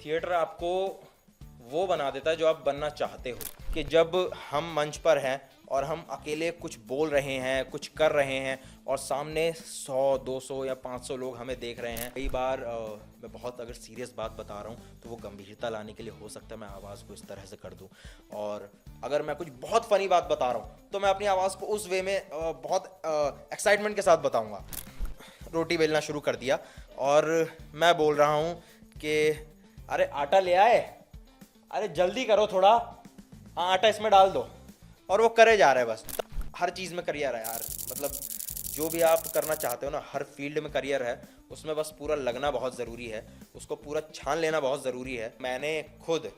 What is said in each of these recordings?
Theatre आपको वो बना देता है जो आप बनना चाहते हो। कि जब हम मंच पर हैं और हम अकेले कुछ बोल रहे हैं, कुछ कर रहे हैं और सामने 100, 200 या 500 लोग हमें देख रहे हैं। कई बार मैं बहुत अगर सीरियस बात बता रहा हूँ तो वो गंभीरता लाने के लिए हो सकता है मैं आवाज़ को इस तरह से कर दूँ, और अगर मैं कुछ बहुत फ़नी बात बता रहा हूँ तो मैं अपनी आवाज़ को उस वे में बहुत एक्साइटमेंट के साथ बताऊँगा। रोटी बेलना शुरू कर दिया और मैं बोल रहा हूँ कि अरे आटा ले आए, अरे जल्दी करो थोड़ा, हाँ आटा इसमें डाल दो, और वो करे जा रहा है। बस हर चीज़ में करियर है यार, मतलब जो भी आप करना चाहते हो ना, हर फील्ड में करियर है, उसमें बस पूरा लगना बहुत ज़रूरी है, उसको पूरा छान लेना बहुत ज़रूरी है। मैंने खुद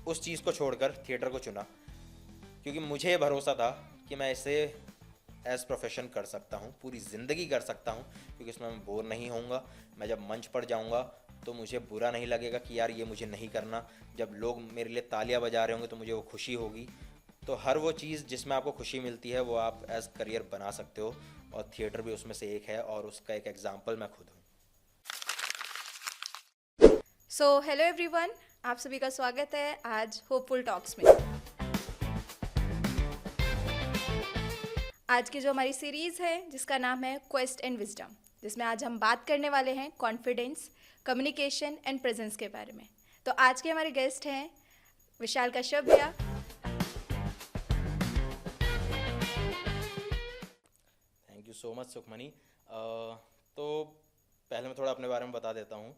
उस चीज़ को छोड़कर थिएटर को चुना क्योंकि मुझे भरोसा था कि मैं इसे एज प्रोफेशन कर सकता हूँ, पूरी ज़िंदगी कर सकता हूँ, क्योंकि इसमें मैं बोर नहीं होऊंगा। मैं जब मंच पर जाऊँगा तो मुझे बुरा नहीं लगेगा कि यार ये मुझे नहीं करना। जब लोग मेरे लिए तालियां बजा रहे होंगे तो मुझे वो खुशी होगी। तो हर वो चीज़ जिसमें आपको खुशी मिलती है वो आप एज करियर बना सकते हो, और थिएटर भी उसमें से एक है, और उसका एक एग्जाम्पल मैं खुद हूँ। सो हेलो एवरीवन, आप सभी का स्वागत है आज होपफुल टॉक्स में। आज की जो हमारी सीरीज़ है जिसका नाम है क्वेस्ट एंड विजडम, जिसमें आज हम बात करने वाले हैं कॉन्फिडेंस, कम्युनिकेशन एंड प्रेजेंस के बारे में। तो आज के हमारे गेस्ट हैं विशाल कश्यप भैया। Thank you so much Sukhmani. तो पहले मैं थोड़ा अपने बारे में बता देता हूँ।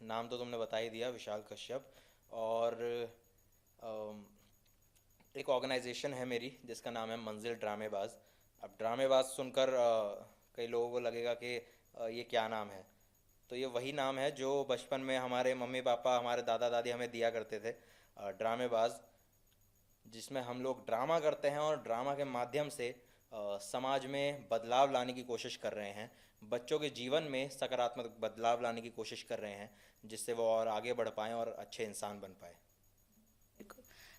नाम तो तुमने बता ही दिया, विशाल कश्यप, और एक ऑर्गेनाइजेशन है मेरी जिसका नाम है मंजिल ड्रामेबाज। अब ड्रामेबाज सुनकर कई लोगों को लगेगा कि ये क्या नाम है। तो ये वही नाम है जो बचपन में हमारे मम्मी पापा, हमारे दादा दादी हमें दिया करते थे, ड्रामेबाज, जिसमें हम लोग ड्रामा करते हैं और ड्रामा के माध्यम से समाज में बदलाव लाने की कोशिश कर रहे हैं, बच्चों के जीवन में सकारात्मक बदलाव लाने की कोशिश कर रहे हैं, जिससे वो और आगे बढ़ पाएँ और अच्छे इंसान बन पाए।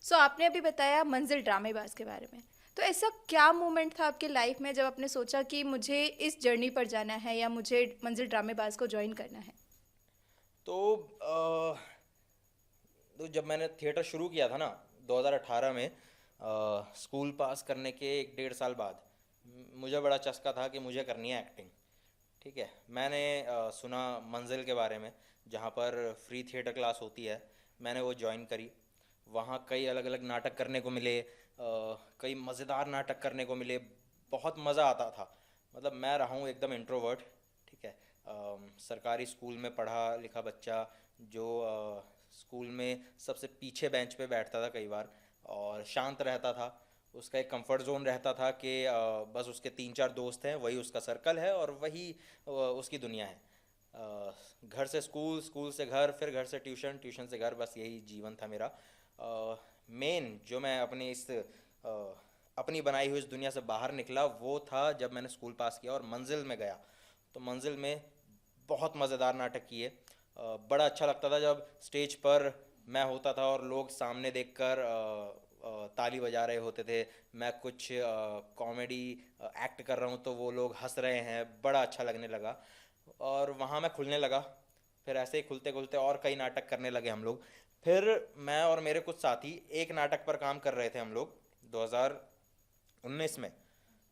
सो आपने अभी बताया मंजिल ड्रामेबाज के बारे में, तो ऐसा क्या मोमेंट था आपके लाइफ में जब आपने सोचा कि मुझे इस जर्नी पर जाना है या मुझे मंजिल ड्रामेबाज को ज्वाइन करना है? तो जब मैंने थिएटर शुरू किया था ना 2018 में, स्कूल पास करने के 1 डेढ़ साल बाद मुझे बड़ा चस्का था कि मुझे करनी है एक्टिंग। ठीक है, मैंने सुना मंजिल के बारे में, जहाँ पर फ्री थिएटर क्लास होती है। मैंने वो ज्वाइन करी। वहाँ कई अलग अलग नाटक करने को मिले, कई मज़ेदार नाटक करने को मिले, बहुत मज़ा आता था। मतलब मैं रहा हूँ एकदम इंट्रोवर्ट। ठीक है, सरकारी स्कूल में पढ़ा लिखा बच्चा, जो स्कूल में सबसे पीछे बेंच पे बैठता था कई बार, और शांत रहता था। उसका एक कंफर्ट जोन रहता था कि बस उसके 3 4 दोस्त हैं, वही उसका सर्कल है और वही उसकी दुनिया है। घर से स्कूल, स्कूल से घर, फिर घर से ट्यूशन, ट्यूशन से घर, बस यही जीवन था मेरा। मेन जो मैं अपनी इस अपनी बनाई हुई इस दुनिया से बाहर निकला वो था जब मैंने स्कूल पास किया और मंजिल में गया। तो मंजिल में बहुत मज़ेदार नाटक किए। बड़ा अच्छा लगता था जब स्टेज पर मैं होता था और लोग सामने देखकर ताली बजा रहे होते थे। मैं कुछ कॉमेडी एक्ट कर रहा हूँ तो वो लोग हंस रहे हैं, बड़ा अच्छा लगने लगा और वहाँ मैं खुलने लगा। फिर ऐसे ही खुलते खुलते और कई नाटक करने लगे हम लोग। फिर मैं और मेरे कुछ साथी एक नाटक पर काम कर रहे थे हम लोग 2019 में।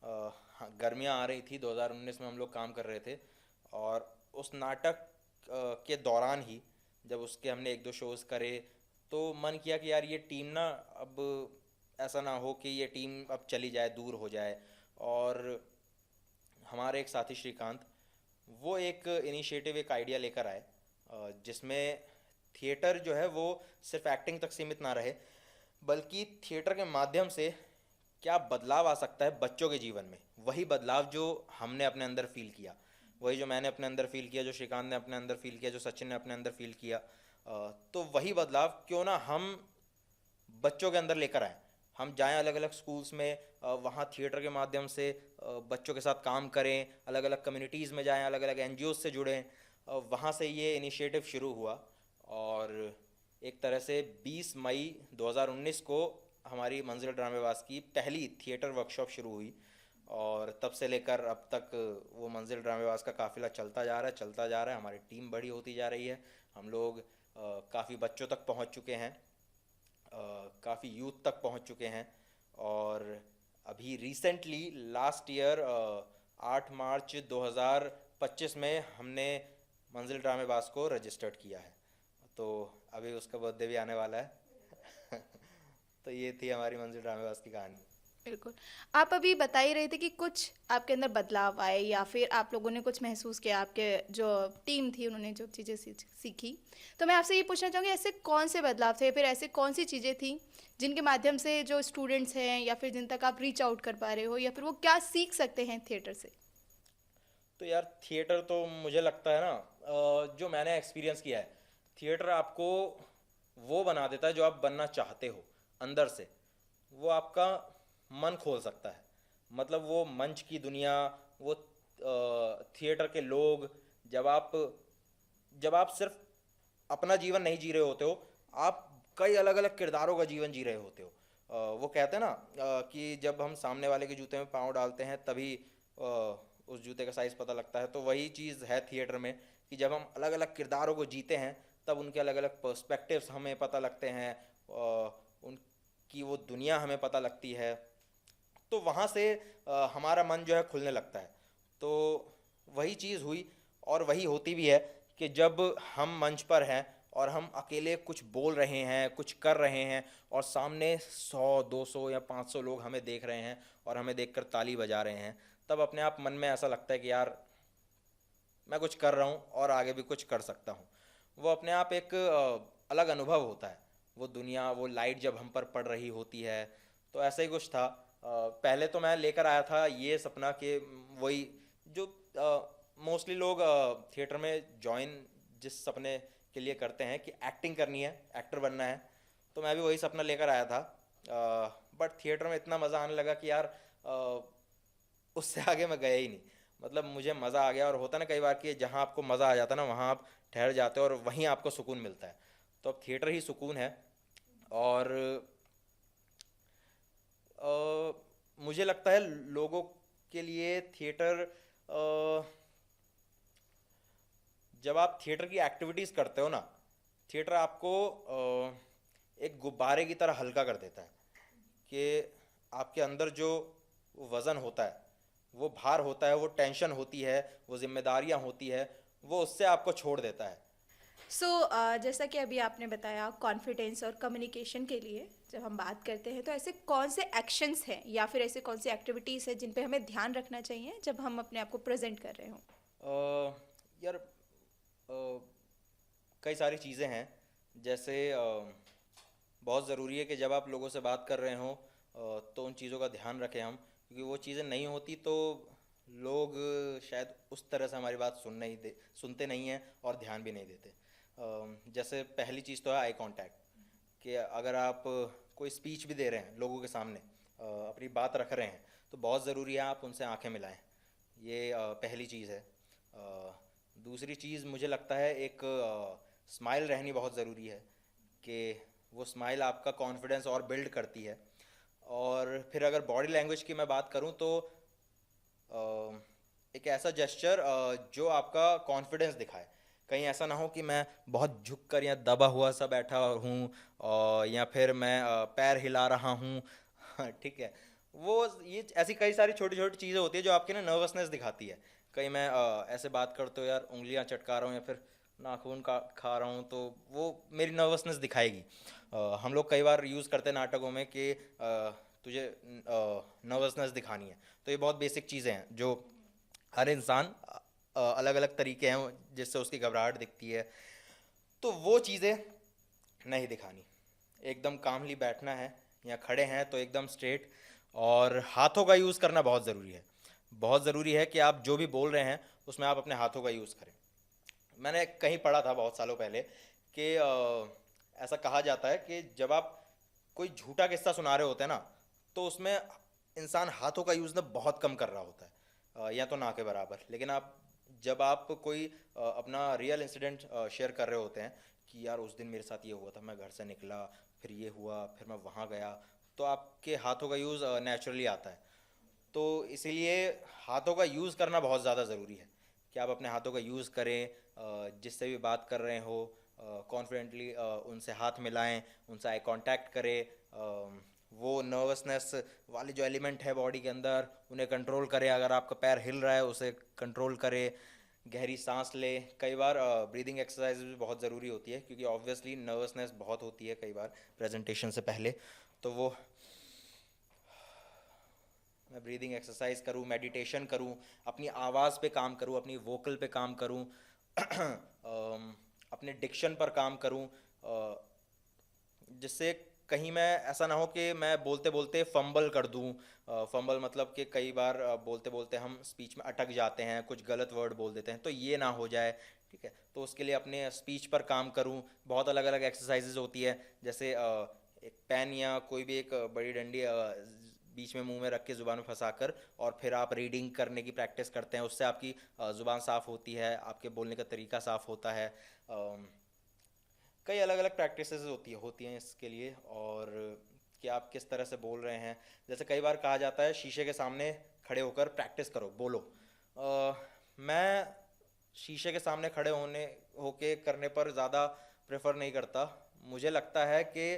हाँ, गर्मियाँ आ रही थी, 2019 में हम लोग काम कर रहे थे, और उस नाटक के दौरान ही जब उसके हमने 1 2 शोज़ करे तो मन किया कि यार ये टीम ना, अब ऐसा ना हो कि ये टीम अब चली जाए, दूर हो जाए। और हमारे एक साथी श्रीकांत, वो एक इनिशिएटिव, एक आइडिया लेकर आए, जिसमें थिएटर जो है वो सिर्फ एक्टिंग तक सीमित ना रहे, बल्कि थिएटर के माध्यम से क्या बदलाव आ सकता है बच्चों के जीवन में। वही बदलाव जो हमने अपने अंदर फील किया, वही जो मैंने अपने अंदर फील किया, जो श्रीकांत ने अपने अंदर फील किया, जो सचिन ने अपने अंदर फील किया, तो वही बदलाव क्यों ना हम बच्चों के अंदर लेकर आएँ। हम जाएं अलग अलग स्कूल्स में, वहाँ थिएटर के माध्यम से बच्चों के साथ काम करें, अलग अलग कम्युनिटीज़ में जाएं, अलग अलग एनजीओज से जुड़ें। वहाँ से ये इनिशिएटिव शुरू हुआ, और एक तरह से 20 मई 2019 को हमारी मंजिल ड्रामेबाज की पहली थिएटर वर्कशॉप शुरू हुई, और तब से लेकर अब तक वो मंजिल ड्रामेबाज का काफ़िला चलता जा रहा है, चलता जा रहा है। हमारी टीम बड़ी होती जा रही है। हम लोग काफ़ी बच्चों तक पहुंच चुके हैं, काफ़ी यूथ तक पहुंच चुके हैं। और अभी रिसेंटली लास्ट ईयर 8 मार्च 2025 में हमने मंजिल ड्रामेबाज को रजिस्टर्ड किया है। तो अभी उसका बर्थडे भी आने वाला है। तो ये थी हमारी मंजिल ड्रामेबाज की कहानी। बिल्कुल। आप अभी बता ही रहे थे कि कुछ आपके अंदर बदलाव आए या फिर आप लोगों ने कुछ महसूस किया, आपके जो टीम थी उन्होंने जो चीज़ें सीखी। तो मैं आपसे ये पूछना चाहूँगी, ऐसे कौन से बदलाव थे, फिर ऐसे कौन सी चीज़ें थी जिनके माध्यम से जो स्टूडेंट्स हैं या फिर जिन तक आप रीच आउट कर पा रहे हो, या फिर वो क्या सीख सकते हैं थिएटर से? तो यार थिएटर तो मुझे लगता है ना, जो मैंने एक्सपीरियंस किया है, थिएटर आपको वो बना देता है जो आप बनना चाहते हो अंदर से। वो आपका मन खोल सकता है। मतलब वो मंच की दुनिया, वो थिएटर के लोग, जब आप जब आप सिर्फ अपना जीवन नहीं जी रहे होते हो, आप कई अलग अलग किरदारों का जीवन जी रहे होते हो। वो कहते हैं ना, कि जब हम सामने वाले के जूते में पाँव डालते हैं तभी उस जूते का साइज़ पता लगता है। तो वही चीज़ है थिएटर में, कि जब हम अलग अलग किरदारों को जीते हैं तब उनके अलग अलग पर्सपेक्टिव्स हमें पता लगते हैं, उनकी वो दुनिया हमें पता लगती है। तो वहाँ से हमारा मन जो है खुलने लगता है। तो वही चीज़ हुई, और वही होती भी है कि जब हम मंच पर हैं और हम अकेले कुछ बोल रहे हैं, कुछ कर रहे हैं, और सामने 100 200 या 500 लोग हमें देख रहे हैं और हमें देखकर ताली बजा रहे हैं, तब अपने आप मन में ऐसा लगता है कि यार मैं कुछ कर रहा हूँ और आगे भी कुछ कर सकता हूँ। वो अपने आप एक अलग अनुभव होता है। वो दुनिया, वो लाइट जब हम पर पड़ रही होती है, तो ऐसा ही कुछ था। पहले तो मैं लेकर आया था ये सपना कि वही जो मोस्टली लोग थिएटर में ज्वाइन जिस सपने के लिए करते हैं कि एक्टिंग करनी है, एक्टर बनना है, तो मैं भी वही सपना लेकर आया था। बट थिएटर में इतना मज़ा आने लगा कि यार उससे आगे मैं गया ही नहीं। मतलब मुझे मज़ा आ गया, और होता ना कई बार कि जहाँ आपको मज़ा आ जाता है ना, वहाँ आप ठहर जाते हो और वहीं आपको सुकून मिलता है। तो अब थिएटर ही सुकून है। और मुझे लगता है लोगों के लिए थिएटर, जब आप थिएटर की एक्टिविटीज़ करते हो ना, थिएटर आपको एक गुब्बारे की तरह हल्का कर देता है। कि आपके अंदर जो वज़न होता है, वो भार होता है, वो टेंशन होती है, वो जिम्मेदारियां होती है, वो उससे आपको छोड़ देता है। सो जैसा कि अभी आपने बताया, कॉन्फिडेंस और कम्युनिकेशन के लिए जब हम बात करते हैं, तो ऐसे कौन से एक्शंस हैं या फिर ऐसे कौन सी एक्टिविटीज़ हैं जिन पे हमें ध्यान रखना चाहिए जब हम अपने आप को प्रेजेंट कर रहे हों? यार कई सारी चीज़ें हैं। जैसे बहुत ज़रूरी है कि जब आप लोगों से बात कर रहे हों, तो उन चीज़ों का ध्यान रखें हम, क्योंकि वो चीज़ें नहीं होती तो लोग शायद उस तरह से हमारी बात सुनते नहीं हैं और ध्यान भी नहीं देते। जैसे पहली चीज़ तो है आई कांटेक्ट, कि अगर आप कोई स्पीच भी दे रहे हैं लोगों के सामने, अपनी बात रख रहे हैं, तो बहुत ज़रूरी है आप उनसे आंखें मिलाएं। ये पहली चीज़ है। दूसरी चीज़ मुझे लगता है एक स्माइल रहनी बहुत ज़रूरी है, कि वो स्माइल आपका कॉन्फिडेंस और बिल्ड करती है। और फिर अगर बॉडी लैंग्वेज की मैं बात करूं, तो एक ऐसा जेस्चर जो आपका कॉन्फिडेंस दिखाए। कहीं ऐसा ना हो कि मैं बहुत झुक कर या दबा हुआ सा बैठा हूँ, और या फिर मैं पैर हिला रहा हूँ। ठीक है। वो ये ऐसी कई सारी छोटी छोटी चीज़ें होती है जो आपकी ना नर्वसनेस दिखाती है। कहीं मैं ऐसे बात करते हो यार उंगलियां चटका रहा हूँ या फिर नाखून का खा रहा हूँ, तो वो मेरी नर्वसनेस दिखाएगी। हम लोग कई बार यूज़ करते हैं नाटकों में कि तुझे नर्वसनेस दिखानी है। तो ये बहुत बेसिक चीज़ें हैं जो हर इंसान अलग अलग तरीके हैं जिससे उसकी घबराहट दिखती है। तो वो चीज़ें नहीं दिखानी, एकदम कामली बैठना है, या खड़े हैं तो एकदम स्ट्रेट। और हाथों का यूज़ करना बहुत ज़रूरी है। बहुत ज़रूरी है कि आप जो भी बोल रहे हैं उसमें आप अपने हाथों का यूज़ करें। मैंने कहीं पढ़ा था बहुत सालों पहले कि ऐसा कहा जाता है कि जब आप कोई झूठा किस्सा सुना रहे होते हैं ना, तो उसमें इंसान हाथों का यूज़ ना बहुत कम कर रहा होता है, या तो ना के बराबर। लेकिन जब आप कोई अपना रियल इंसिडेंट शेयर कर रहे होते हैं कि यार उस दिन मेरे साथ ये हुआ था, मैं घर से निकला, फिर ये हुआ, फिर मैं वहाँ गया, तो आपके हाथों का यूज़ नेचुरली आता है। तो इसीलिए हाथों का यूज़ करना बहुत ज़्यादा ज़रूरी है, कि आप अपने हाथों का यूज़ करें जिससे भी बात कर रहे हो। कॉन्फिडेंटली उनसे हाथ मिलाएं, उनसे आई कांटेक्ट करें, वो नर्वसनेस वाली जो एलिमेंट है बॉडी के अंदर उन्हें कंट्रोल करें। अगर आपका पैर हिल रहा है उसे कंट्रोल करें, गहरी सांस ले। कई बार ब्रीदिंग एक्सरसाइज भी बहुत ज़रूरी होती है, क्योंकि ऑब्वियसली नर्वसनेस बहुत होती है कई बार प्रेजेंटेशन से पहले। तो वो मैं ब्रीदिंग एक्सरसाइज करूँ, मेडिटेशन करूँ, अपनी आवाज़ पे काम करूँ, अपनी वोकल पे काम करूँ, अपने डिक्शन पर काम करूँ, जिससे कहीं मैं ऐसा ना हो कि मैं बोलते बोलते फंबल कर दूं। फंबल मतलब कि कई बार बोलते बोलते हम स्पीच में अटक जाते हैं, कुछ गलत वर्ड बोल देते हैं, तो ये ना हो जाए। ठीक है, तो उसके लिए अपने स्पीच पर काम करूं। बहुत अलग अलग एक्सरसाइजेज होती है, जैसे एक पेन या कोई भी एक बड़ी डंडी बीच में मुंह में रख के ज़ुबान में फंसाकर और फिर आप रीडिंग करने की प्रैक्टिस करते हैं। उससे आपकी ज़ुबान साफ़ होती है, आपके बोलने का तरीका साफ़ होता है। कई अलग अलग प्रैक्टिसेस होती हैं इसके लिए, और कि आप किस तरह से बोल रहे हैं। जैसे कई बार कहा जाता है शीशे के सामने खड़े होकर प्रैक्टिस करो, बोलो। मैं शीशे के सामने खड़े होके करने पर ज़्यादा प्रेफर नहीं करता। मुझे लगता है कि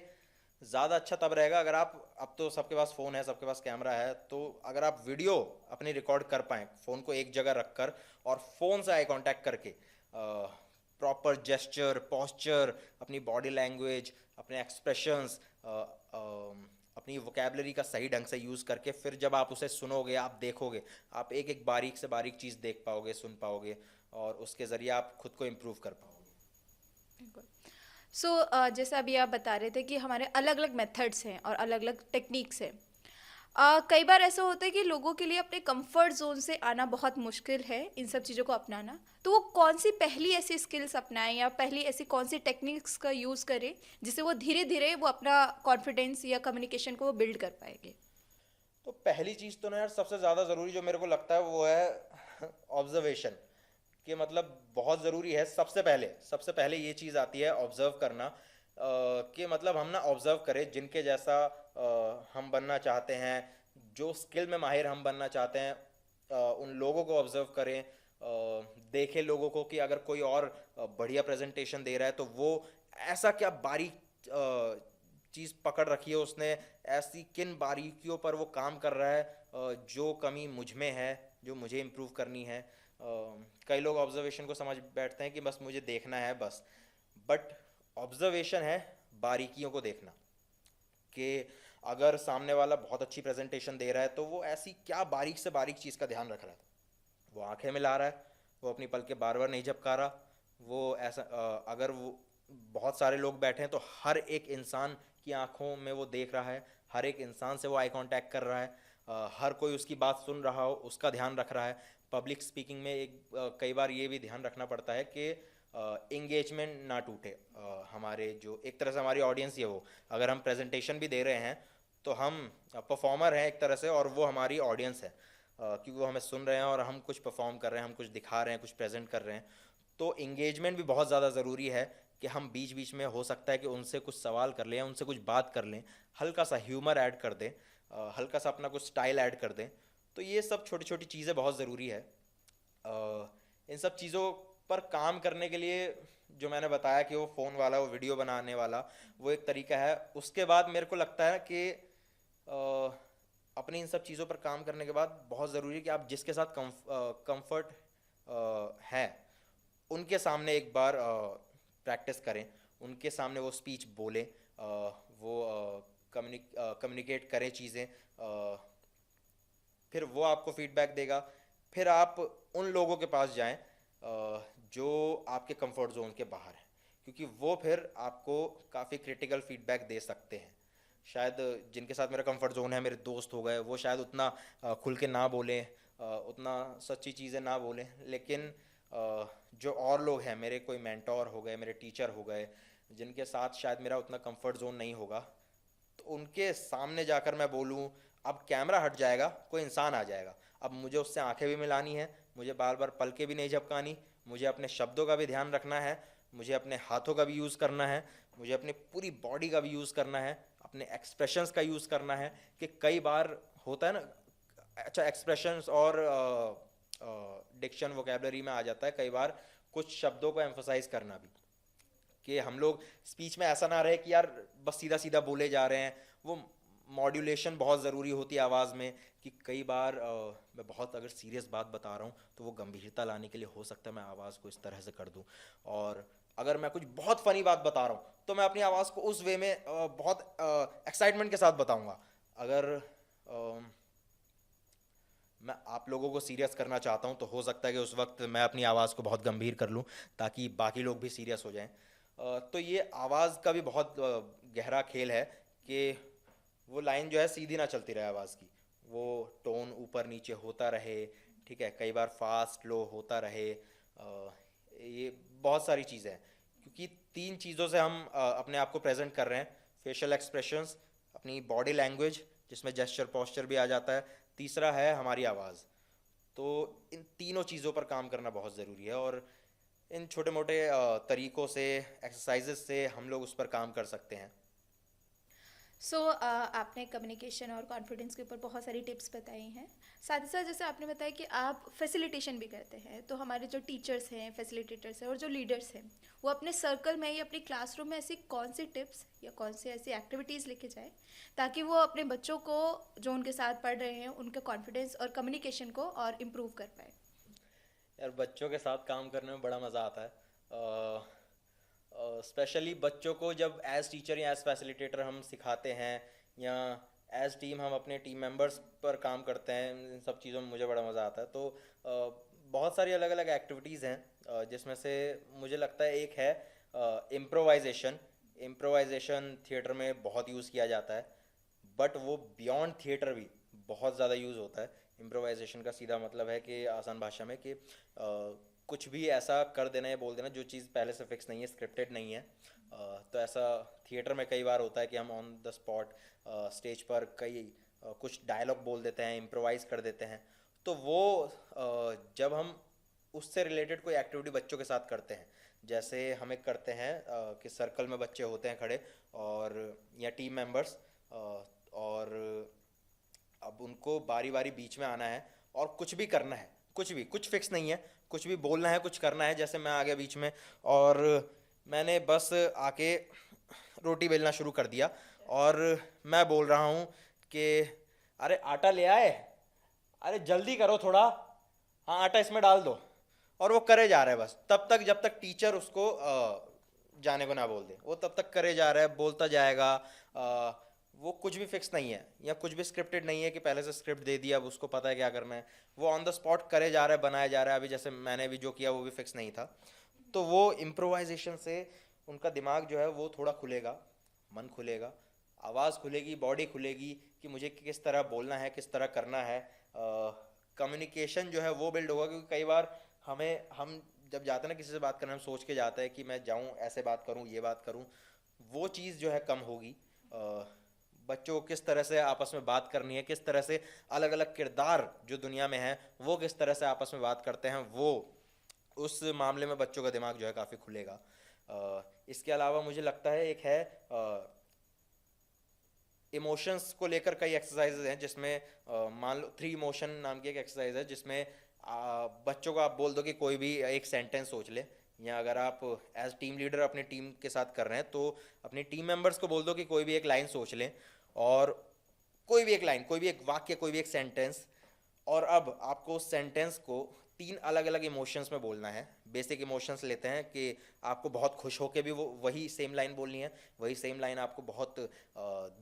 ज़्यादा अच्छा तब रहेगा अगर आप, अब तो सबके पास फ़ोन है, सबके पास कैमरा है, तो अगर आप वीडियो अपनी रिकॉर्ड कर पाएँ फ़ोन को एक जगह रख कर और फ़ोन से आई कांटेक्ट करके, प्रॉपर जेस्चर, पोस्चर, अपनी बॉडी लैंग्वेज, अपने एक्सप्रेशंस, अपनी वोकेबलरी का सही ढंग से यूज़ करके फिर जब आप उसे सुनोगे, आप देखोगे, आप एक एक बारीक से बारीक चीज़ देख पाओगे, सुन पाओगे, और उसके ज़रिए आप खुद को इम्प्रूव कर पाओगे। सो जैसे अभी आप बता रहे थे कि हमारे अलग अलग मेथड्स हैं और अलग अलग टेक्निक्स हैं। कई बार ऐसा होता है कि लोगों के लिए अपने कंफर्ट जोन से आना बहुत मुश्किल है, इन सब चीज़ों को अपनाना। तो वो कौन सी पहली ऐसी स्किल्स अपनाएं या पहली ऐसी कौन सी टेक्निक्स का यूज़ करें जिससे वो धीरे धीरे वो अपना कॉन्फिडेंस या कम्युनिकेशन को वो बिल्ड कर पाएंगे? तो पहली चीज़ तो ना यार, सबसे ज़्यादा ज़रूरी जो मेरे को लगता है वो है ऑब्जर्वेशन। कि मतलब बहुत ज़रूरी है। सबसे पहले ये चीज़ आती है ऑब्ज़र्व करना, कि मतलब हम ना ऑब्ज़र्व करें जिनके जैसा हम बनना चाहते हैं, जो स्किल में माहिर हम बनना चाहते हैं, उन लोगों को ऑब्ज़र्व करें। देखें लोगों को कि अगर कोई और बढ़िया प्रेजेंटेशन दे रहा है तो वो ऐसा क्या बारीक चीज़ पकड़ रखी है उसने, ऐसी किन बारीकियों पर वो काम कर रहा है, जो कमी मुझ में है, जो मुझे इम्प्रूव करनी है। कई लोग ऑब्जर्वेशन को समझ बैठते हैं कि बस मुझे देखना है बस, बट ऑब्जर्वेशन है बारीकियों को देखना। कि अगर सामने वाला बहुत अच्छी प्रेजेंटेशन दे रहा है तो वो ऐसी क्या बारीक से बारीक चीज़ का ध्यान रख रहा है। वो आंखें मिला रहा है, वो अपनी पलकें बार बार नहीं झपका रहा, वो ऐसा अगर वो बहुत सारे लोग बैठे हैं तो हर एक इंसान की आंखों में वो देख रहा है, हर एक इंसान से वो आई कांटेक्ट कर रहा है, हर कोई उसकी बात सुन रहा हो उसका ध्यान रख रहा है। पब्लिक स्पीकिंग में कई बार ये भी ध्यान रखना पड़ता है कि इंगेजमेंट ना टूटे। हमारे जो एक तरह से हमारी ऑडियंस है, वो अगर हम प्रेजेंटेशन भी दे रहे हैं तो हम परफॉर्मर हैं एक तरह से, और वो हमारी ऑडियंस है, क्योंकि वो हमें सुन रहे हैं और हम कुछ परफॉर्म कर रहे हैं, हम कुछ दिखा रहे हैं, कुछ प्रेजेंट कर रहे हैं। तो इंगेजमेंट भी बहुत ज़्यादा ज़रूरी है कि हम बीच बीच में हो सकता है कि उनसे कुछ सवाल कर लें, उनसे कुछ बात कर लें, हल्का सा ह्यूमर ऐड कर दें, हल्का सा अपना कुछ स्टाइल ऐड कर दें। तो ये सब छोटी छोटी चीज़ें बहुत ज़रूरी है। इन सब चीज़ों पर काम करने के लिए जो मैंने बताया कि वो फ़ोन वाला, वो वीडियो बनाने वाला, वो एक तरीका है। उसके बाद मेरे को लगता है कि अपनी इन सब चीज़ों पर काम करने के बाद बहुत ज़रूरी है कि आप जिसके साथ कंफर्ट है उनके सामने एक बार प्रैक्टिस करें, उनके सामने वो स्पीच बोलें, वो कम्युनिकेट करें चीज़ें, फिर वो आपको फीडबैक देगा। फिर आप उन लोगों के पास जाएं जो आपके कंफर्ट जोन के बाहर हैं, क्योंकि वो फिर आपको काफ़ी क्रिटिकल फीडबैक दे सकते हैं। शायद जिनके साथ मेरा कंफर्ट जोन है, मेरे दोस्त हो गए, वो शायद उतना खुल के ना बोलें, उतना सच्ची चीज़ें ना बोलें, लेकिन जो और लोग हैं, मेरे कोई मेंटोर हो गए, मेरे टीचर हो गए, जिनके साथ शायद मेरा उतना कंफर्ट जोन नहीं होगा, तो उनके सामने जाकर मैं बोलूँ, अब कैमरा हट जाएगा, कोई इंसान आ जाएगा, अब मुझे उससे आंखें भी मिलानी है, मुझे बार बार पलकें भी नहीं झपकानी, मुझे अपने शब्दों का भी ध्यान रखना है, मुझे अपने हाथों का भी यूज़ करना है, मुझे अपनी पूरी बॉडी का भी यूज़ करना है, अपने एक्सप्रेशंस का यूज़ करना है। कि कई बार होता है ना, अच्छा एक्सप्रेशंस और डिक्शन वोकेबलरी में आ जाता है कई बार कुछ शब्दों को एम्फोसाइज करना भी, कि हम लोग स्पीच में ऐसा ना रहे कि यार बस सीधा सीधा बोले जा रहे हैं। वो मॉड्यूलेशन बहुत ज़रूरी होती है आवाज़ में, कि कई बार मैं बहुत अगर सीरियस बात बता रहा हूँ तो वो गंभीरता लाने के लिए हो सकता है मैं आवाज़ को इस तरह से कर दूँ। और अगर मैं कुछ बहुत फ़नी बात बता रहा हूँ तो मैं अपनी आवाज़ को उस वे में बहुत एक्साइटमेंट के साथ बताऊँगा। अगर मैं आप लोगों को सीरियस करना चाहता हूँ तो हो सकता है कि उस वक्त मैं अपनी आवाज़ को बहुत गंभीर कर लूँ ताकि बाकी लोग भी सीरियस हो जाएं। तो ये आवाज़ का भी बहुत गहरा खेल है कि वो लाइन जो है सीधी ना चलती रहे आवाज़ की, वो टोन ऊपर नीचे होता रहे, ठीक है, कई बार फास्ट लो होता रहे। ये बहुत सारी चीज़ें हैं क्योंकि तीन चीज़ों से हम अपने आप को प्रेजेंट कर रहे हैं। फेशियल एक्सप्रेशंस, अपनी बॉडी लैंग्वेज जिसमें जेस्चर पोस्चर भी आ जाता है, तीसरा है हमारी आवाज़। तो इन तीनों चीज़ों पर काम करना बहुत ज़रूरी है और इन छोटे मोटे तरीकों से, एक्सरसाइजेस से हम लोग उस पर काम कर सकते हैं। सो आपने कम्युनिकेशन और कॉन्फिडेंस के ऊपर बहुत सारी टिप्स बताई हैं। साथ ही साथ जैसे आपने बताया कि आप फैसिलिटेशन भी करते हैं, तो हमारे जो टीचर्स हैं, फैसिलिटेटर्स हैं और जो लीडर्स हैं, वो अपने सर्कल में या अपनी क्लासरूम में ऐसी कौन सी टिप्स या कौन सी ऐसी एक्टिविटीज़ लेके जाए ताकि वो अपने बच्चों को जो उनके साथ पढ़ रहे हैं उनका कॉन्फिडेंस और कम्युनिकेशन को और इम्प्रूव कर पाए। यार बच्चों के साथ काम करने में बड़ा मज़ा आता है। स्पेशली बच्चों को जब एज टीचर या एज फैसिलिटेटर हम सिखाते हैं या एज टीम हम अपने टीम मेंबर्स पर काम करते हैं, इन सब चीज़ों में मुझे बड़ा मज़ा आता है। तो बहुत सारी अलग अलग एक्टिविटीज़ हैं जिसमें से मुझे लगता है एक है इम्प्रोवाइजेशन। इम्प्रोवाइजेशन थिएटर में बहुत यूज़ किया जाता है, बट वो बियॉन्ड थिएटर भी बहुत ज़्यादा यूज़ होता है। इम्प्रोवाइजेशन का सीधा मतलब है कि आसान भाषा में कि कुछ भी ऐसा कर देना या बोल देना जो चीज़ पहले से फिक्स नहीं है, स्क्रिप्टेड नहीं है। तो ऐसा थिएटर में कई बार होता है कि हम ऑन द स्पॉट स्टेज पर कई कुछ डायलॉग बोल देते हैं, इम्प्रोवाइज़ कर देते हैं। तो वो जब हम उससे रिलेटेड कोई एक्टिविटी बच्चों के साथ करते हैं, जैसे हम एक करते हैं कि सर्कल में बच्चे होते हैं खड़े और या टीम मेंबर्स, और अब उनको बारी बारी बीच में आना है और कुछ भी करना है, कुछ भी, कुछ फिक्स नहीं है, कुछ भी बोलना है, कुछ करना है। जैसे मैं आ गया बीच में और मैंने बस आके रोटी बेलना शुरू कर दिया और मैं बोल रहा हूँ कि अरे आटा ले आए, अरे जल्दी करो थोड़ा, हाँ आटा इसमें डाल दो, और वो करे जा रहा है बस तब तक जब तक टीचर उसको जाने को ना बोल दे, वो तब तक करे जा रहा है, बोलता जाएगा। वो कुछ भी फिक्स नहीं है या कुछ भी स्क्रिप्टेड नहीं है कि पहले से स्क्रिप्ट दे दिया अब उसको पता है क्या करना है। वो ऑन द स्पॉट करे जा रहा है, बनाया जा रहा है। अभी जैसे मैंने भी जो किया वो भी फिक्स नहीं था। तो वो इम्प्रोवाइजेशन से उनका दिमाग जो है वो थोड़ा खुलेगा, मन खुलेगा, आवाज़ खुलेगी, बॉडी खुलेगी कि मुझे किस तरह बोलना है, किस तरह करना है। कम्युनिकेशन जो है वो बिल्ड होगा क्योंकि कई बार हम जब जाते हैं ना किसी से बात करने, हम सोच के जाते हैं कि मैं जाऊं ऐसे बात करूं, ये बात करूं, वो चीज़ जो है कम होगी। बच्चों को किस तरह से आपस में बात करनी है, किस तरह से अलग अलग किरदार जो दुनिया में हैं वो किस तरह से आपस में बात करते हैं, वो उस मामले में बच्चों का दिमाग जो है काफ़ी खुलेगा। इसके अलावा मुझे लगता है एक है इमोशंस को लेकर कई एक्सरसाइजेज हैं जिसमें मान लो 3 इमोशन नाम की एक एक्सरसाइज है जिसमें बच्चों को आप बोल दो कि कोई भी एक सेंटेंस सोच ले, या अगर आप एज टीम लीडर अपनी टीम के साथ कर रहे हैं तो अपनी टीम मेंबर्स को बोल दो कि कोई भी एक लाइन सोच लें, और कोई भी एक लाइन, कोई भी एक वाक्य, कोई भी एक सेंटेंस, और अब आपको उस सेंटेंस को 3 अलग अलग इमोशंस में बोलना है। बेसिक इमोशंस लेते हैं कि आपको बहुत खुश होकर भी वो वही सेम लाइन बोलनी है, वही सेम लाइन आपको बहुत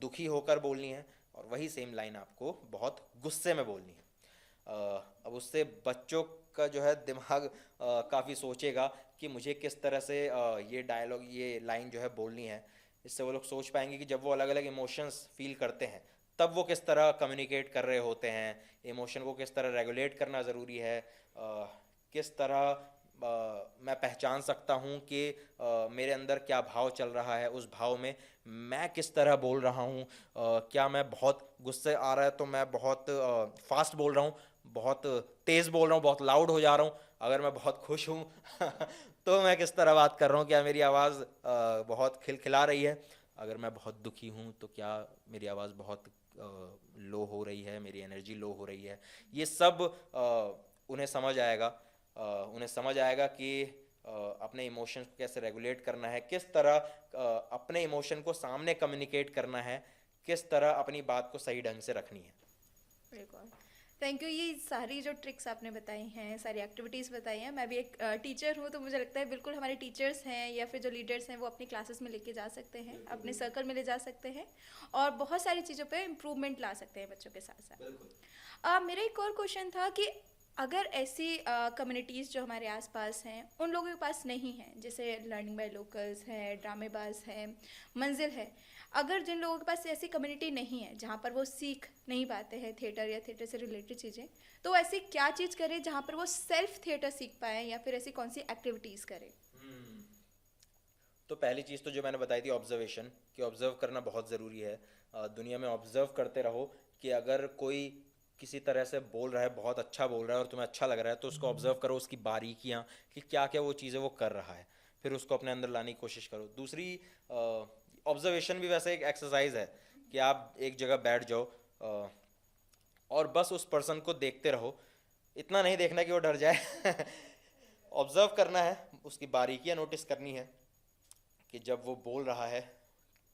दुखी होकर बोलनी है, और वही सेम लाइन आपको बहुत गुस्से में बोलनी है। अब उससे बच्चों का जो है दिमाग काफ़ी सोचेगा कि मुझे किस तरह से ये डायलॉग, ये लाइन जो है बोलनी है। इससे वो लोग सोच पाएंगे कि जब वो अलग अलग इमोशंस फील करते हैं तब वो किस तरह कम्युनिकेट कर रहे होते हैं, इमोशन को किस तरह रेगुलेट करना ज़रूरी है, किस तरह मैं पहचान सकता हूँ कि मेरे अंदर क्या भाव चल रहा है, उस भाव में मैं किस तरह बोल रहा हूँ। क्या मैं बहुत गुस्से आ रहा है तो मैं बहुत फास्ट बोल रहा हूँ, बहुत तेज़ बोल रहा हूँ, बहुत लाउड हो जा रहा हूँ। अगर मैं बहुत खुश हूँ तो मैं किस तरह बात कर रहा हूँ, क्या मेरी आवाज़ बहुत खिलखिला रही है। अगर मैं बहुत दुखी हूँ तो क्या मेरी आवाज़ बहुत लो हो रही है, मेरी एनर्जी लो हो रही है। ये सब उन्हें समझ आएगा। उन्हें समझ आएगा कि अपने इमोशंस को कैसे रेगुलेट करना है, किस तरह अपने इमोशन को सामने कम्युनिकेट करना है, किस तरह अपनी बात को सही ढंग से रखनी है। बिल्कुल, थैंक यू। ये सारी जो ट्रिक्स आपने बताई हैं, सारी एक्टिविटीज़ बताई हैं, मैं भी एक टीचर हूँ, तो मुझे लगता है बिल्कुल हमारे टीचर्स हैं या फिर जो लीडर्स हैं वो अपनी क्लासेस में लेके जा सकते हैं, अपने सर्कल में ले जा सकते हैं और बहुत सारी चीज़ों पे इम्प्रूवमेंट ला सकते हैं बच्चों के साथ साथ। मेरा एक और क्वेश्चन था कि अगर ऐसी कम्युनिटीज़ जो हमारे आसपास हैं उन लोगों के पास नहीं हैं, जैसे लर्निंग बाय लोकल्स है, ड्रामेबाज है, मंजिल है, अगर जिन लोगों के पास ऐसी कम्युनिटी नहीं है जहाँ पर वो सीख नहीं पाते हैं थिएटर या थिएटर से रिलेटेड चीज़ें, तो ऐसी क्या चीज़ करें जहाँ पर वो सेल्फ थिएटर सीख पाएँ या फिर ऐसी कौन सी एक्टिविटीज़ करें? तो पहली चीज़ तो जो मैंने बताई थी ऑब्जर्वेशन, कि ऑब्जर्व करना बहुत ज़रूरी है। दुनिया में ऑब्जर्व करते रहो कि अगर कोई किसी तरह से बोल रहा है, बहुत अच्छा बोल रहा है और तुम्हें अच्छा लग रहा है, तो उसको ऑब्जर्व करो, उसकी बारीकियाँ, कि क्या क्या वो चीज़ें वो कर रहा है, फिर उसको अपने अंदर लाने की कोशिश करो। दूसरी, ऑब्जर्वेशन भी वैसे एक एक्सरसाइज है कि आप एक जगह बैठ जाओ और बस उस पर्सन को देखते रहो, इतना नहीं देखना कि वो डर जाए ऑब्जर्व करना है, उसकी बारीकियाँ नोटिस करनी है कि जब वो बोल रहा है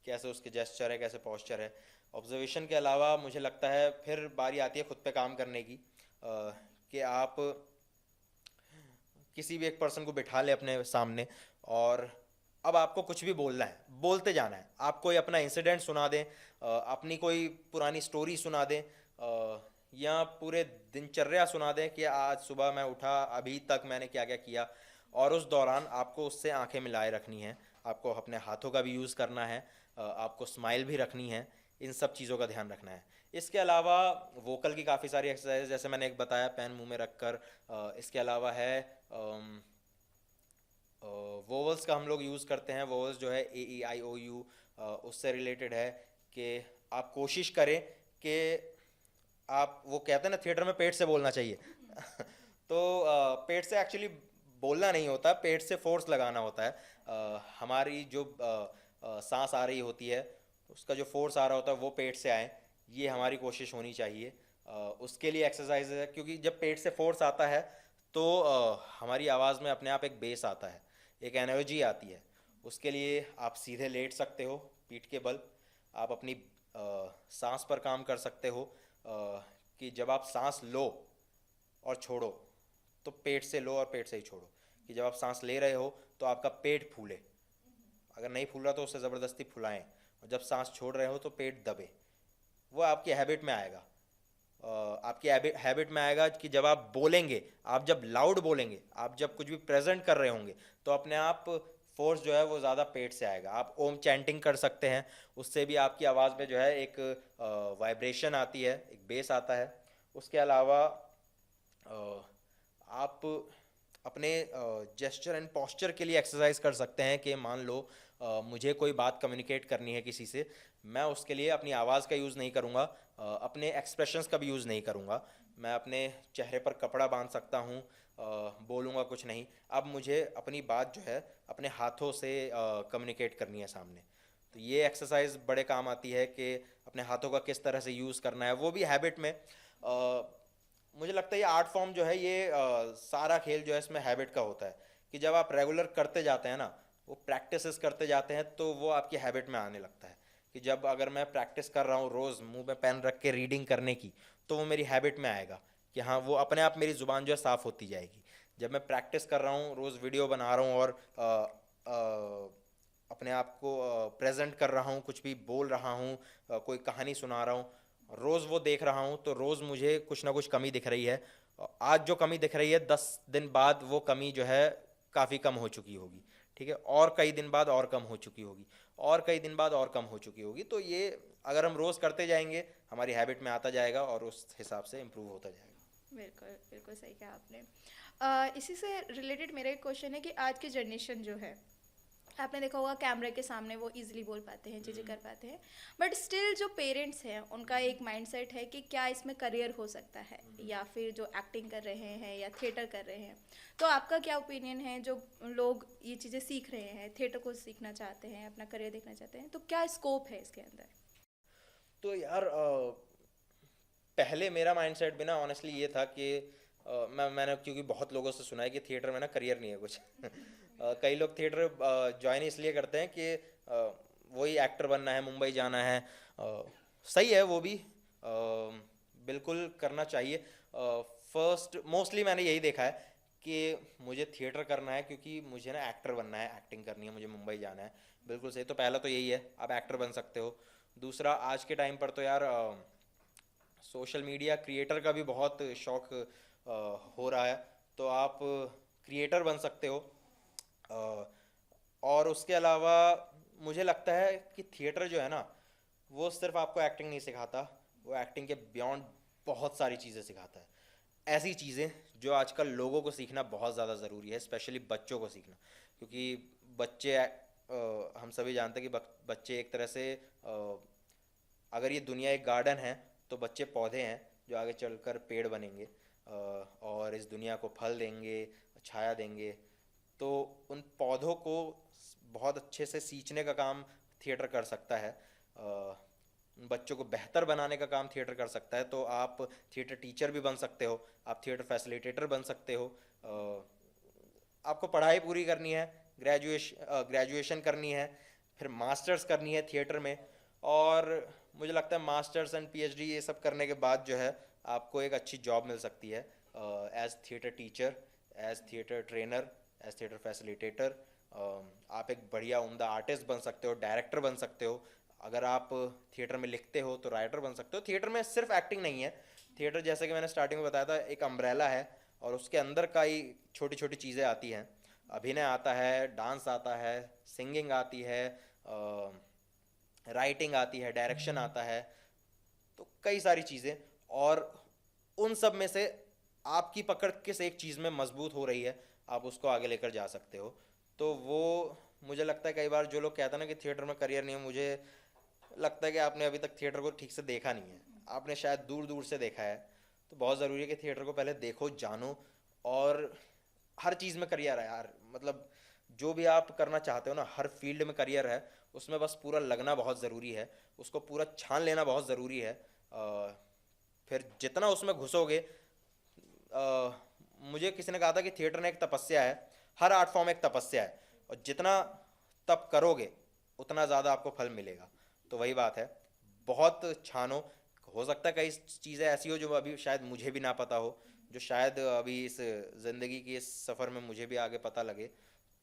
कैसे उसके जेस्चर है, कैसे पोस्चर है। ऑब्जर्वेशन के अलावा मुझे लगता है फिर बारी आती है खुद पे काम करने की, कि आप किसी भी एक पर्सन को बिठा ले अपने सामने और अब आपको कुछ भी बोलना है, बोलते जाना है। आप कोई अपना इंसिडेंट सुना दें, अपनी कोई पुरानी स्टोरी सुना दें, या पूरे दिनचर्या सुना दें कि आज सुबह मैं उठा, अभी तक मैंने क्या क्या किया, और उस दौरान आपको उससे आंखें मिलाए रखनी है, आपको अपने हाथों का भी यूज़ करना है, आपको स्माइल भी रखनी है, इन सब चीज़ों का ध्यान रखना है। इसके अलावा वोकल की काफ़ी सारी एक्सरसाइज, जैसे मैंने एक बताया पेन मुंह में रखकर। इसके अलावा है वोवल्स का हम लोग यूज़ करते हैं। वोवल्स जो है AEIOU, उससे रिलेटेड है कि आप कोशिश करें कि आप, वो कहते हैं ना थिएटर में पेट से बोलना चाहिए तो पेट से एक्चुअली बोलना नहीं होता, पेट से फोर्स लगाना होता है। हमारी जो सांस आ रही होती है, उसका जो फोर्स आ रहा होता है वो पेट से आए, ये हमारी कोशिश होनी चाहिए। उसके लिए एक्सरसाइज है, क्योंकि जब पेट से फोर्स आता है तो हमारी आवाज़ में अपने आप एक बेस आता है, एक एनर्जी आती है। उसके लिए आप सीधे लेट सकते हो पीठ के बल, आप अपनी सांस पर काम कर सकते हो, कि जब आप सांस लो और छोड़ो तो पेट से लो और पेट से ही छोड़ो, कि जब आप सांस ले रहे हो तो आपका पेट फूले, अगर नहीं फूल रहा तो उसे ज़बरदस्ती फुलाएं, और जब सांस छोड़ रहे हो तो पेट दबे। वो आपकी हैबिट में आएगा, आपकी हैबिट में आएगा कि जब आप बोलेंगे, आप जब लाउड बोलेंगे, आप जब कुछ भी प्रेजेंट कर रहे होंगे, तो अपने आप फोर्स जो है वो ज़्यादा पेट से आएगा। आप ओम चैंटिंग कर सकते हैं, उससे भी आपकी आवाज़ में जो है एक वाइब्रेशन आती है, एक बेस आता है। उसके अलावा आप अपने जेस्चर एंड पोस्चर के लिए एक्सरसाइज कर सकते हैं, कि मान लो मुझे कोई बात कम्युनिकेट करनी है किसी से, मैं उसके लिए अपनी आवाज़ का यूज़ नहीं करूँगा, अपने एक्सप्रेशंस का भी यूज़ नहीं करूँगा, मैं अपने चेहरे पर कपड़ा बांध सकता हूँ, बोलूँगा कुछ नहीं। अब मुझे अपनी बात जो है अपने हाथों से कम्युनिकेट करनी है सामने, तो ये एक्सरसाइज बड़े काम आती है कि अपने हाथों का किस तरह से यूज़ करना है, वो भी हैबिट में। मुझे लगता है ये आर्ट फॉर्म जो है, ये सारा खेल जो है इसमें हैबिट का होता है, कि जब आप रेगुलर करते जाते हैं ना, वो प्रैक्टिसेस करते जाते हैं, तो वो आपकी हैबिट में आने लगता है। कि जब अगर मैं प्रैक्टिस कर रहा हूँ रोज़ मुंह में पेन रख के रीडिंग करने की, तो वो मेरी हैबिट में आएगा, कि हाँ वो अपने आप मेरी ज़ुबान जो है साफ़ होती जाएगी। जब मैं प्रैक्टिस कर रहा हूँ, रोज़ वीडियो बना रहा हूँ और अपने आप को प्रेजेंट कर रहा हूँ, कुछ भी बोल रहा हूँ, कोई कहानी सुना रहा हूँ, रोज़ वो देख रहा हूँ, तो रोज़ मुझे कुछ ना कुछ कमी दिख रही है। आज जो कमी दिख रही है, 10 दिन बाद वो कमी जो है काफ़ी कम हो चुकी होगी, ठीक है, और कई दिन बाद और कम हो चुकी होगी, और कई दिन बाद और कम हो चुकी होगी। तो ये अगर हम रोज़ करते जाएंगे, हमारी हैबिट में आता जाएगा और उस हिसाब से इम्प्रूव होता जाएगा। बिल्कुल बिल्कुल सही कहा आपने। इसी से रिलेटेड मेरा एक क्वेश्चन है कि आज की जनरेशन जो है, आपने देखा होगा कैमरे के सामने वो इजीली बोल पाते हैं, चीज़ें कर पाते हैं, बट स्टिल जो पेरेंट्स हैं उनका एक माइंडसेट है कि क्या इसमें करियर हो सकता है, या फिर जो एक्टिंग कर रहे हैं या थिएटर कर रहे हैं। तो आपका क्या ओपिनियन है, जो लोग ये चीज़ें सीख रहे हैं, थिएटर को सीखना चाहते हैं, अपना करियर देखना चाहते हैं, तो क्या स्कोप है इसके अंदर? तो यार पहले मेरा माइंडसेट भी ना ऑनेस्टली ये था कि मैंने क्योंकि बहुत लोगों से सुना है कि थिएटर में ना करियर नहीं है कुछ कई लोग थिएटर ज्वाइन इसलिए करते हैं कि वही एक्टर बनना है, मुंबई जाना है। सही है वो भी, बिल्कुल करना चाहिए। फर्स्ट मोस्टली मैंने यही देखा है कि मुझे थिएटर करना है क्योंकि मुझे ना एक्टर बनना है, एक्टिंग करनी है, मुझे मुंबई जाना है। बिल्कुल सही। तो पहला तो यही है, आप एक्टर बन सकते हो। दूसरा, आज के टाइम पर तो यार सोशल मीडिया क्रिएटर का भी बहुत शौक हो रहा है, तो आप क्रिएटर बन सकते हो। अ, और उसके अलावा मुझे लगता है कि थिएटर जो है ना, वो सिर्फ आपको एक्टिंग नहीं सिखाता, वो एक्टिंग के बियॉन्ड बहुत सारी चीज़ें सिखाता है। ऐसी चीज़ें जो आजकल लोगों को सीखना बहुत ज़्यादा ज़रूरी है, स्पेशली बच्चों को सीखना। क्योंकि बच्चे हम सभी जानते हैं कि बच्चे एक तरह से अगर ये दुनिया एक गार्डन है तो बच्चे पौधे हैं जो आगे चलकर पेड़ बनेंगे, और इस दुनिया को फल देंगे, छाया देंगे। तो उन पौधों को बहुत अच्छे से सींचने का काम थिएटर कर सकता है। उन बच्चों को बेहतर बनाने का काम थिएटर कर सकता है। तो आप थिएटर टीचर भी बन सकते हो, आप थिएटर फैसिलिटेटर बन सकते हो। आपको पढ़ाई पूरी करनी है, ग्रेजुएशन करनी है, फिर मास्टर्स करनी है थिएटर में, और मुझे लगता है मास्टर्स एंड पीएचडी ये सब करने के बाद जो है आपको एक अच्छी जॉब मिल सकती है as theatre teacher, as theatre trainer, as theatre facilitator. आप एक बढ़िया उम्दा आर्टिस्ट बन सकते हो, डायरेक्टर बन सकते हो। अगर आप थिएटर में लिखते हो तो राइटर बन सकते हो। थिएटर में सिर्फ एक्टिंग नहीं है, थिएटर जैसे कि मैंने स्टार्टिंग में बताया था एक अम्ब्रेला है, और उसके अंदर कई छोटी छोटी चीज़ें आती हैं। अभिनय आता है, डांस आता है, सिंगिंग आती है, राइटिंग आती है, डायरेक्शन आता है, तो कई सारी चीज़ें। और उन सब में से आपकी पकड़ किस एक चीज़ में मजबूत हो रही है, आप उसको आगे लेकर जा सकते हो। तो वो मुझे लगता है कई बार जो लोग कहते हैं ना कि थिएटर में करियर नहीं है, मुझे लगता है कि आपने अभी तक थिएटर को ठीक से देखा नहीं है, आपने शायद दूर दूर से देखा है। तो बहुत ज़रूरी है कि थिएटर को पहले देखो, जानो। और हर चीज़ में करियर है यार, मतलब जो भी आप करना चाहते हो ना, हर फील्ड में करियर है। उसमें बस पूरा लगना बहुत ज़रूरी है, उसको पूरा छान लेना बहुत ज़रूरी है। फिर जितना उसमें घुसोगे, मुझे किसी ने कहा था कि थिएटर ने एक तपस्या है, हर आर्ट फॉर्म एक तपस्या है, और जितना तप करोगे उतना ज़्यादा आपको फल मिलेगा। तो वही बात है, बहुत छानो। हो सकता है कई चीज़ें ऐसी हो जो अभी शायद मुझे भी ना पता हो, जो शायद अभी इस ज़िंदगी की इस सफ़र में मुझे भी आगे पता लगे।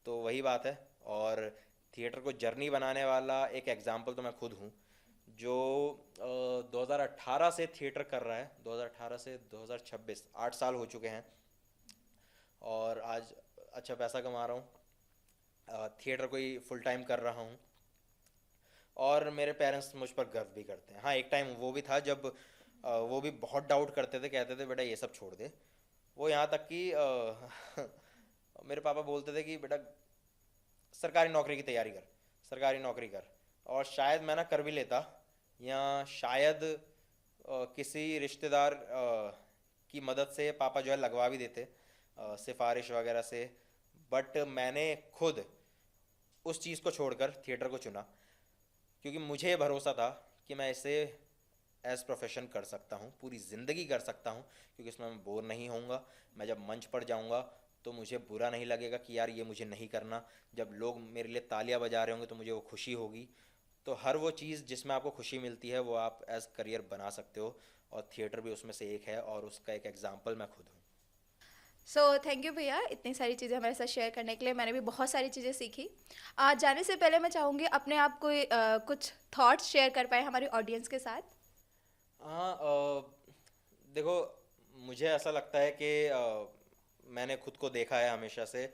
तो वही बात है। और थिएटर को जर्नी बनाने वाला एक एग्ज़ाम्पल तो मैं खुद हूँ, जो 2018 से थिएटर कर रहा है। 2018 से 2026 8 साल हो चुके हैं, और आज अच्छा पैसा कमा रहा हूँ, थिएटर को ही फुल टाइम कर रहा हूँ, और मेरे पेरेंट्स मुझ पर गर्व भी करते हैं। हाँ, एक टाइम वो भी था जब वो भी बहुत डाउट करते थे, कहते थे बेटा ये सब छोड़ दे। वो यहाँ तक कि मेरे पापा बोलते थे कि बेटा सरकारी नौकरी की तैयारी कर, सरकारी नौकरी कर। और शायद मैं ना कर भी लेता, या शायद किसी रिश्तेदार की मदद से पापा जो है लगवा भी देते, सिफारिश वगैरह से। बट मैंने खुद उस चीज़ को छोड़कर थिएटर को चुना, क्योंकि मुझे भरोसा था कि मैं इसे एज प्रोफेशन कर सकता हूँ, पूरी ज़िंदगी कर सकता हूँ, क्योंकि इसमें मैं बोर नहीं होऊंगा। मैं जब मंच पर जाऊँगा तो मुझे बुरा नहीं लगेगा कि यार ये मुझे नहीं करना। जब लोग मेरे लिए तालियां बजा रहे होंगे तो मुझे वो खुशी होगी। तो हर वो चीज़ जिसमें आपको खुशी मिलती है वो आप एज करियर बना सकते हो, और थिएटर भी उसमें से एक है, और उसका एक एग्जाम्पल मैं खुद हूँ। सो थैंक यू भैया इतनी सारी चीज़ें हमारे साथ शेयर करने के लिए। मैंने भी बहुत सारी चीज़ें सीखी। आज जाने से पहले मैं चाहूँगी अपने आप को कुछ थॉट्स शेयर कर पाए हमारी ऑडियंस के साथ। हाँ, देखो, मुझे ऐसा लगता है कि मैंने खुद को देखा है हमेशा से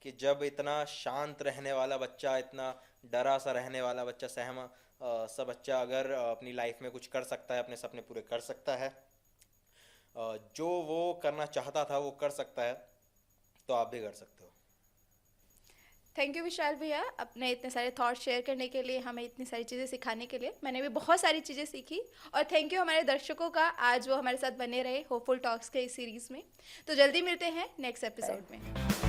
कि जब इतना शांत रहने वाला बच्चा, इतना डरा सा रहने वाला बच्चा, सा बच्चा अगर अपनी लाइफ में कुछ कर सकता है, अपने सपने पूरे कर सकता है, जो वो करना चाहता था वो कर सकता है, तो आप भी कर सकते हो। थैंक यू विशाल भैया अपने इतने सारे थॉट्स शेयर करने के लिए, हमें इतनी सारी चीज़ें सिखाने के लिए। मैंने भी बहुत सारी चीज़ें सीखी। और थैंक यू हमारे दर्शकों का, आज वो हमारे साथ बने रहे होपफुल टॉक्स के इस सीरीज़ में। तो जल्दी मिलते हैं नेक्स्ट एपिसोड में।